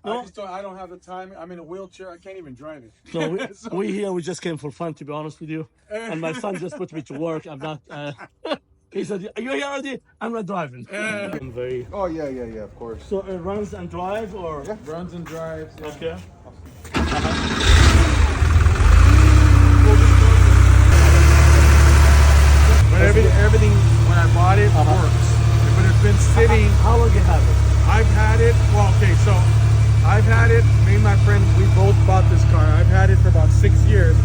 No, I don't have the time. I'm in a wheelchair. I can't even drive it. no, we just came for fun, to be honest with you. And my son just put me to work. I'm not. He said, "Are you here already?" I'm not driving. I'm very. Oh yeah, of course. So it runs and drive, or Runs and drives. Yeah. okay. But everything when I bought it works. But it's been sitting. How long you have it? I've had it. Well, okay, so I've had it. Me and my friend, we both bought this car. I've had it for about 6 years.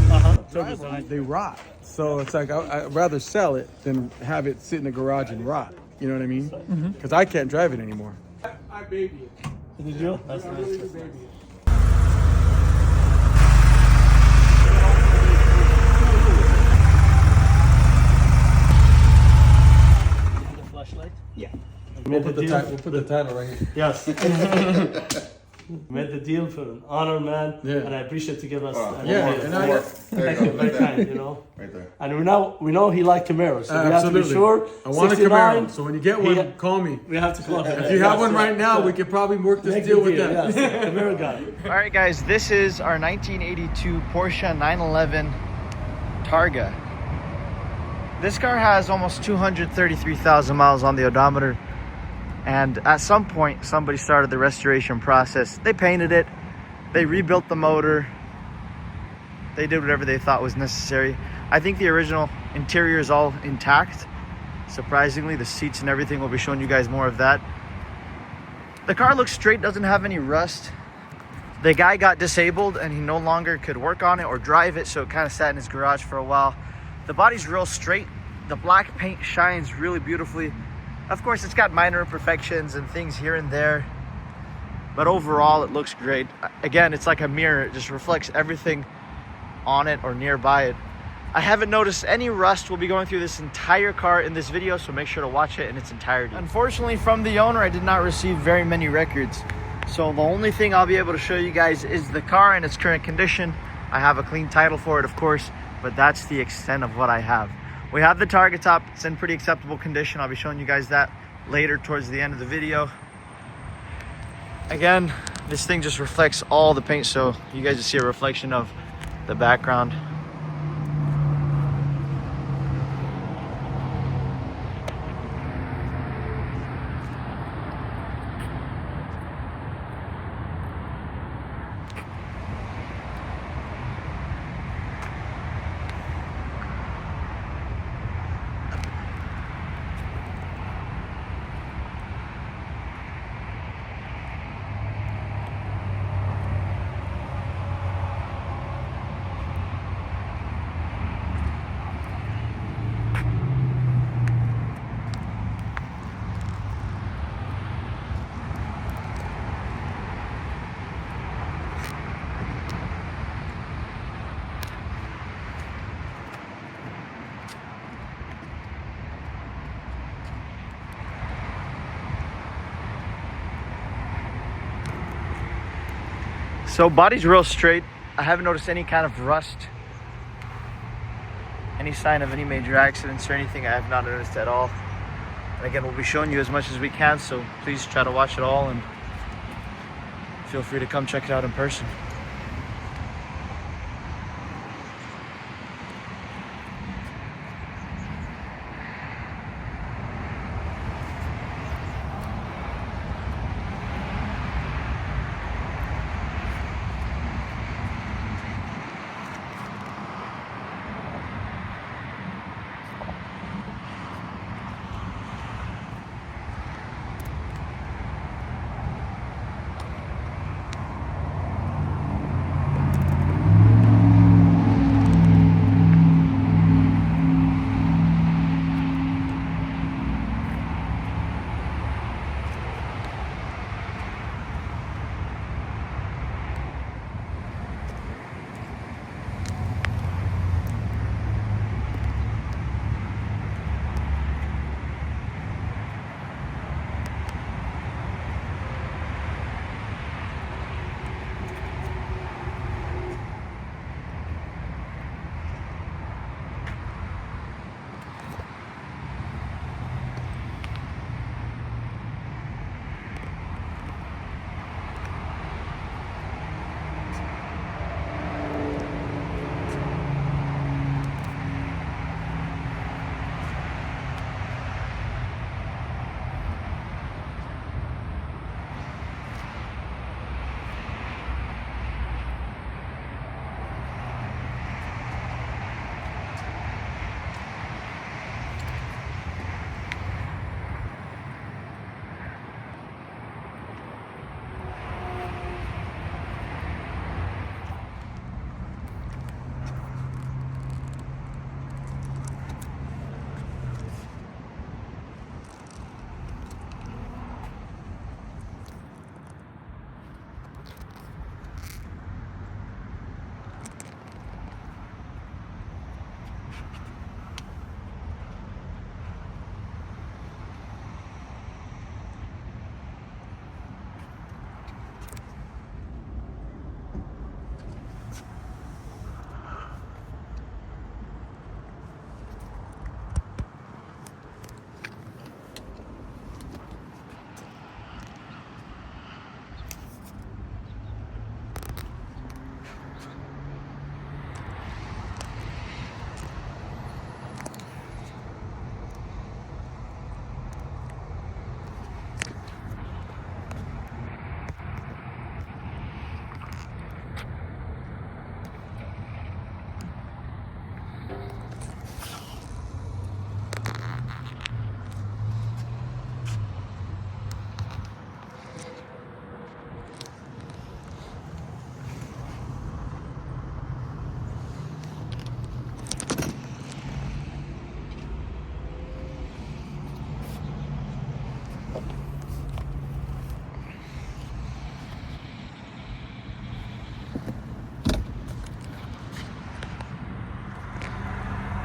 So They rot. So it's like I'd rather sell it than have it sit in the garage and rot. You know what I mean? Because I can't drive it anymore. I baby it. Did you? That's I nice. really do baby it. Flashlight. Yeah. We'll put the title right here. Yes. Made the deal for an honor, man. Yeah. And I appreciate to give us. Yeah, and I got, There you Thank you, go. very Right kind, there. you know. Right there. And we know he liked Camaros, so we have to be absolutely. sure. I want a 69, Camaro. So when you get one, he- call me. We have to call him. If you have one right now, we could probably work this deal with them. Yes, Camaro guy. All right, guys, this is our 1982 Porsche 911 Targa. This car has almost 233,000 miles on the odometer. And at some point, somebody started the restoration process. They painted it, they rebuilt the motor, they did whatever they thought was necessary. I think the original interior is all intact. Surprisingly, the seats and everything, will be showing you guys more of that. The car looks straight, doesn't have any rust. The guy got disabled and he no longer could work on it or drive it, so it kind of sat in his garage for a while. The body's real straight. The black paint shines really beautifully. Of course, it's got minor imperfections and things here and there, but overall it looks great. Again, it's like a mirror. It just reflects everything on it or nearby it. I haven't noticed any rust. We'll be going through this entire car in this video, so make sure to watch it in its entirety. Unfortunately, from the owner, I did not receive very many records. So the only thing I'll be able to show you guys is the car in its current condition. I have a clean title for it, of course, but that's the extent of what I have. We have the Targa top. It's in pretty acceptable condition. I'll be showing you guys that later towards the end of the video. Again, this thing just reflects all the paint, so you guys just see a reflection of the background. So body's real straight. I haven't noticed any kind of rust, any sign of any major accidents or anything. I have not noticed at all. And again, we'll be showing you as much as we can, so please try to watch it all and feel free to come check it out in person.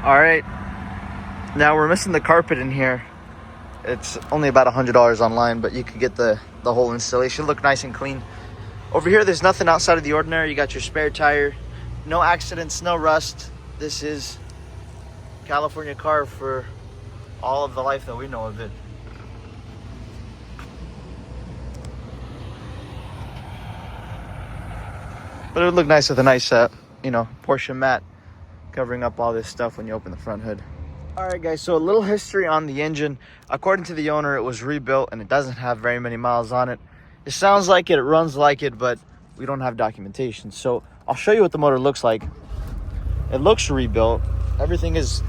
All right, now we're missing the carpet in here. It's only about $100 online, but you could get the whole installation. Look nice and clean. Over here, there's nothing outside of the ordinary. You got your spare tire, no accidents, no rust. This is California car for all of the life that we know of it. But it would look nice with a nice, Porsche matte covering up all this stuff when you open the front hood. All right, guys, so a little history on the engine. According to the owner, it was rebuilt and it doesn't have very many miles on it. It sounds like it runs like it, but we don't have documentation. So I'll show you what the motor looks like. It looks rebuilt. Everything is,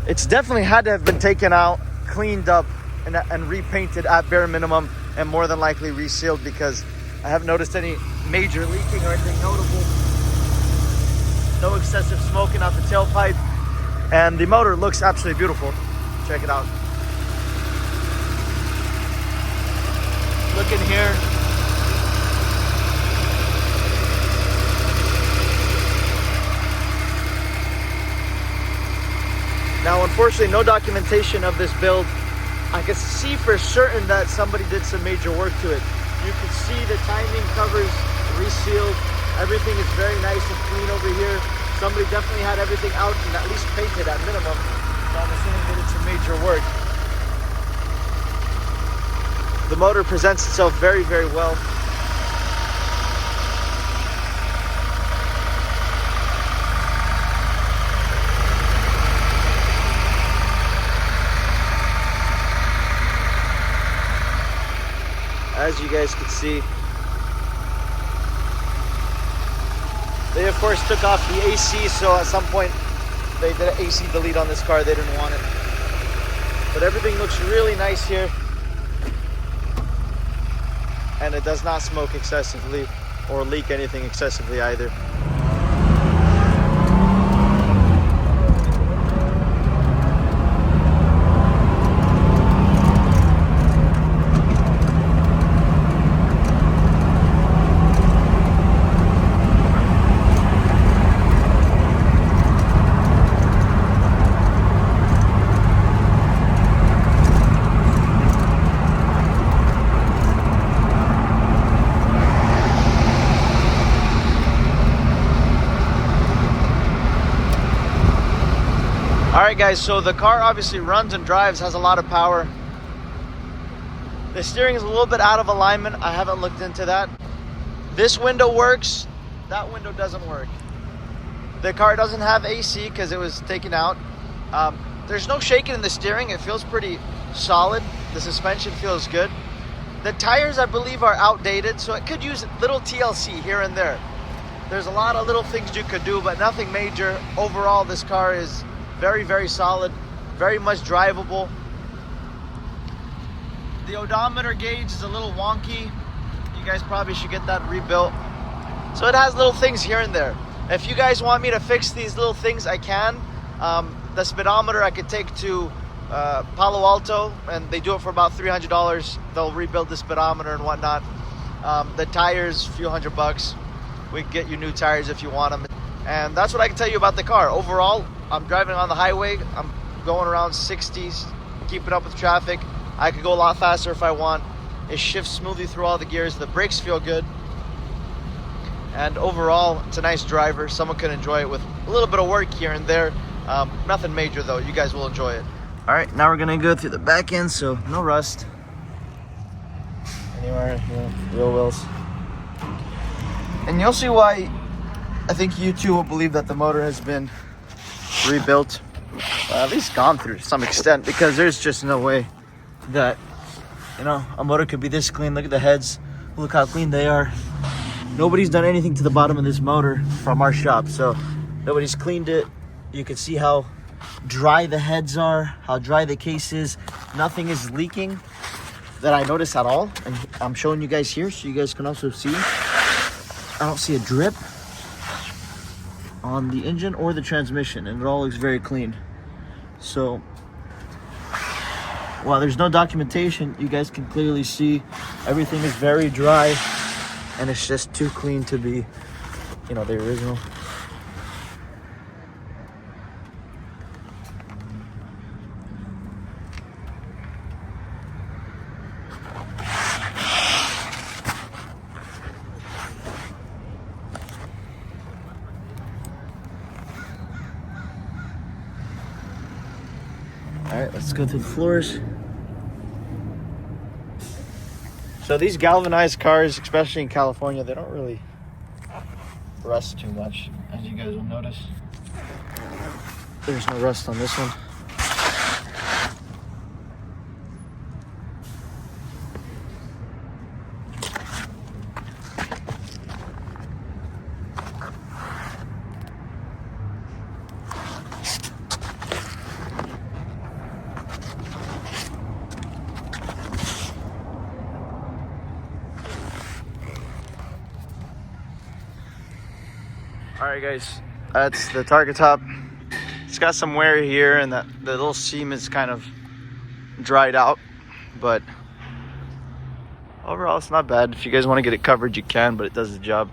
it's definitely had to have been taken out, cleaned up, and repainted at bare minimum, and more than likely resealed, because I haven't noticed any major leaking or anything notable. No excessive smoking out the tailpipe. And the motor looks absolutely beautiful. Check it out. Look in here. Now, unfortunately, no documentation of this build. I can see for certain that somebody did some major work to it. You can see the timing covers resealed. Everything is very nice and clean over here. Somebody definitely had everything out and at least painted at minimum. So I'm assuming they did some major work. The motor presents itself very, very well. As you guys can see, they of course took off the AC, so at some point they did an AC delete on this car. They didn't want it. But everything looks really nice here. And it does not smoke excessively or leak anything excessively either. Alright guys, so the car obviously runs and drives, has a lot of power. The steering is a little bit out of alignment. I haven't looked into that. This window works, that window doesn't work. The car doesn't have AC because it was taken out. There's no shaking in the steering. It feels pretty solid. The suspension feels good. The tires, I believe, are outdated, so it could use little TLC here and there. There's a lot of little things you could do, but nothing major. Overall, this car is very, very solid, very much drivable. The odometer gauge is a little wonky. You guys probably should get that rebuilt. So it has little things here and there. If you guys want me to fix these little things, I can. The speedometer I could take to Palo Alto, and they do it for about $300. They'll rebuild the speedometer and whatnot. The tires, a few $100. We can get you new tires if you want them. And that's what I can tell you about the car. Overall, I'm driving on the highway. I'm going around 60s, keeping up with traffic. I could go a lot faster if I want. It shifts smoothly through all the gears. The brakes feel good. And overall, it's a nice driver. Someone can enjoy it with a little bit of work here and there. Nothing major though. You guys will enjoy it. All right, now we're gonna go through the back end, so no rust anywhere. Wheel wells. And you'll see why I think you too will believe that the motor has been rebuilt, at least gone through to some extent, because there's just no way that, a motor could be this clean. Look at the heads. Look how clean they are. Nobody's done anything to the bottom of this motor from our shop, so nobody's cleaned it. You can see how dry the heads are, how dry the case is. Nothing is leaking that I notice at all, and I'm showing you guys here so you guys can also see. I don't see a drip on the engine or the transmission, and it all looks very clean. So while there's no documentation, you guys can clearly see everything is very dry, and it's just too clean to be, the original. right, let's go through the floors. So these galvanized cars, especially in California, they don't really rust too much, as you guys will notice. There's no rust on this one. All right, guys, that's the Targa top. It's got some wear here, and the little seam is kind of dried out, but overall it's not bad. If you guys want to get it covered, you can, but it does the job.